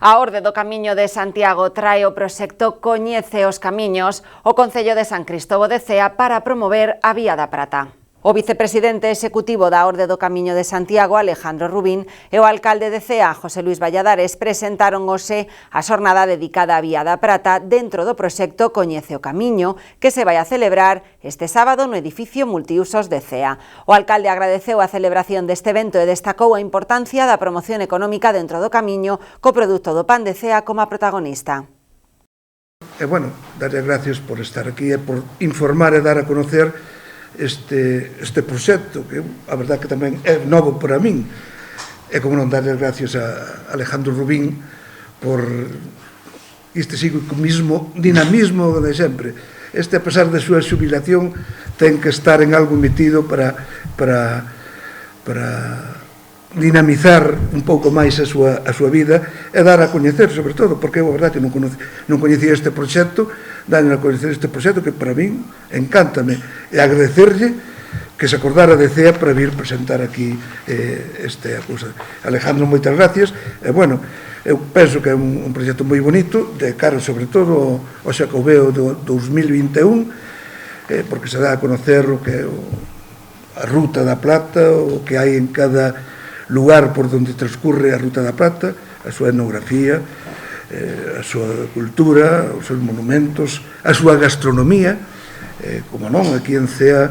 A Orde do Camiño de Santiago trae o proxecto Coñece os Camiños o Concello de San Cristovo de Cea para promover a Vía da Prata. O vicepresidente executivo da Orde do Camiño de Santiago, Alejandro Rubín, e o alcalde de Cea, José Luis Valladares, presentaron hoxe a xornada dedicada á Vía da Prata dentro do proxecto Coñece o Camiño, que se vai a celebrar este sábado no edificio multiusos de Cea. O alcalde agradeceu a celebración deste evento e destacou a importancia da promoción económica dentro do camiño co produto do pan de Cea como a protagonista. Darlle gracias por estar aquí e por informar e dar a conocer este proxecto, que a verdad que tamén é novo para min, e como non darle gracias a Alejandro Rubín por este psicomismo, dinamismo de sempre. A pesar de súa xubilación, ten que estar en algo metido para dinamizar un pouco máis a súa vida e dar a coñecer, sobre todo, porque eu, a verdade, non coñecía este proxecto, dar a coñecer este proxecto que para min encántame, e agradecerlle que se acordara de Cea para vir presentar aquí esta cousa. Alejandro, moitas gracias, e eu penso que é un proxecto moi bonito, de cara sobre todo ao Xacobeo do 2021, porque se dá a conocer o que é a Ruta da Plata, o que hai en cada lugar por onde transcurre a Ruta da Plata, a súa etnografía, a súa cultura, os seus monumentos, a súa gastronomía. Como non, aquí en Cea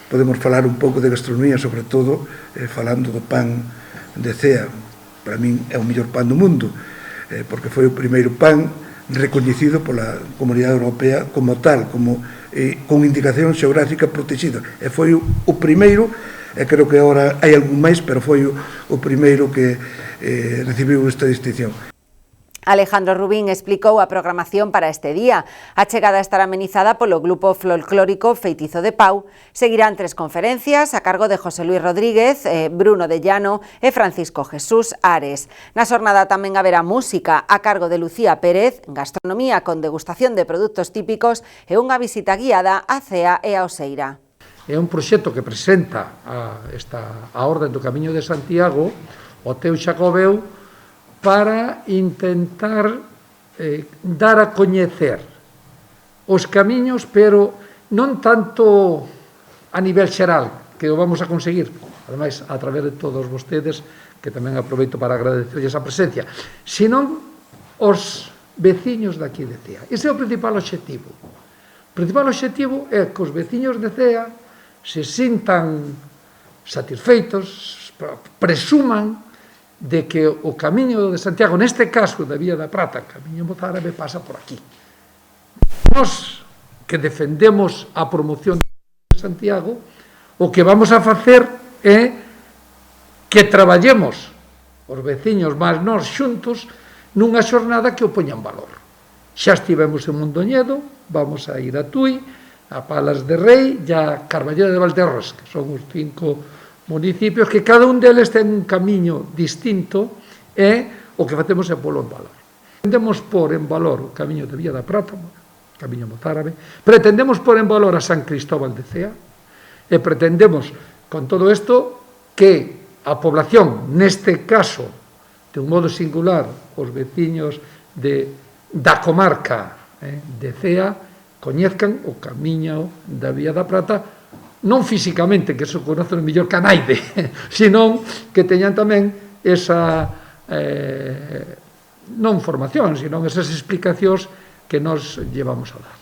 podemos falar un pouco de gastronomía, sobre todo falando do pan de Cea. Para min é o mellor pan do mundo, porque foi o primeiro pan recoñecido pola Comunidade Europea como tal, con indicación xeográfica protegida. E foi o primeiro, e creo que agora hai algún máis, pero foi o primeiro que recibiu esta distinción. Alejandro Rubín explicou a programación para este día. A chegada estará amenizada polo grupo folclórico Feitizo de Pau. Seguirán 3 conferencias a cargo de José Luis Rodríguez, Bruno de Llano e Francisco Jesús Ares. Na xornada tamén haberá música a cargo de Lucía Pérez, gastronomía con degustación de produtos típicos e unha visita guiada a Cea e a Oseira. É un proxecto que presenta a Orde do Camiño de Santiago, o teu Xacobeo, para intentar dar a coñecer os camiños, pero non tanto a nivel xeral, que o vamos a conseguir, ademais, a través de todos vostedes, que tamén aproveito para agradecerles a presencia, senón os veciños daqui de Cea. Ese é o principal obxectivo. O principal obxectivo é que os veciños de Cea se sintan satisfeitos, presuman de que o Camiño de Santiago, neste caso da Vía da Prata, Camiño Mozárabe, pasa por aquí. Nós, que defendemos a promoción de Santiago, o que vamos a facer é que traballemos os veciños máis nós xuntos nunha xornada que o poña en valor. Xa estivemos en Mondoñedo, vamos a ir a Tui, a Palas de Rei e a Carballeda de Valdeorras, que son os 5 municipios, que cada un deles ten un camiño distinto, e o que facemos é polo en valor. Pretendemos pôr en valor o camiño de Vía da Prata, o camiño mozárabe, pretendemos pôr en valor a San Cristóbal de Cea, e pretendemos, con todo isto, que a población, neste caso, de un modo singular, os veciños da comarca de Cea, coñezcan o camiño da Vía da Prata, non físicamente, que se conocen mellor que a naide, senón que teñan tamén esa, non formación, senón esas explicacións que nos llevamos a dar.